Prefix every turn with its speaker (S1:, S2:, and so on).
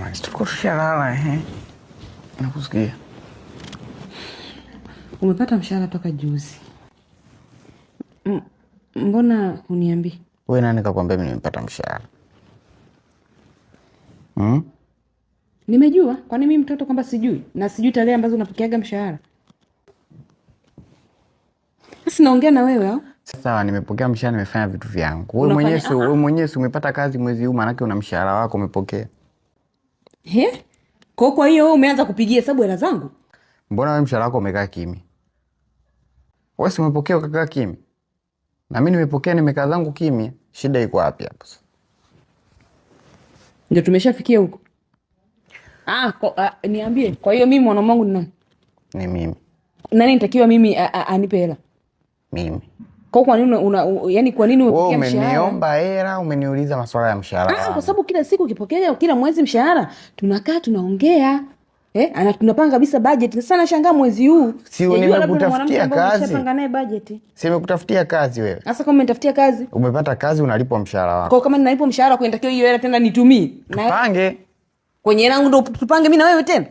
S1: Jamani, tulikuwa tushalala Nakusikia.
S2: Umepata mshahara toka juzi. Mbona uniambi?
S1: Wewe nani kakwambia mimi nimepata mshahara?
S2: Nimejua. Kwani mimi mtoto kwamba sijui? Na sijui tarehe ambazo unapokeaga mshahara. Sasa naongea na wewe au?
S1: Sawa, nimepokea mshahara, nimefanya vitu vyangu. Wewe mwenyewe umepata kazi mwezi huu, maana yake una mshahara wako umepokea.
S2: Kwa hiyo wewe umeanza kupigia hesabu hela zangu?
S1: Mbona wewe mshahara wako umekaa kimya? Wewe si umepokea ukakaa kimya? Na mimi nimepokea nimekaa zangu kimya. Shida iko wapi hapo?
S2: Ndio tumeshafikia huko. Niambie. Kwa hiyo mimi mwana wangu ni nani?
S1: Ni mimi.
S2: Nani nitakiwa mimi anipe hela?
S1: Mimi.
S2: Kwa nini yani kwa nini
S1: umepokea mshahara? Umeniomba hela, umeniuliza masuala ya mshahara.
S2: Kwa sababu kila siku ukipokea kila mwezi mshahara, tunakaa tunaongea. Tunapanga kabisa budget. Sasa nashangaa mwezi huu.
S1: Si nimekutafutia kazi.
S2: Tunapanga naye budget.
S1: Si nimekutafutia kazi wewe.
S2: Sasa kama umenitafutia kazi,
S1: umepata kazi unalipwa mshahara wako.
S2: Kwa kama ninalipwa mshahara kwa nitakiwa hiyo hela tena nitumie.
S1: Tupange.
S2: Kwenye hela yangu ndo tupange mimi na wewe tena.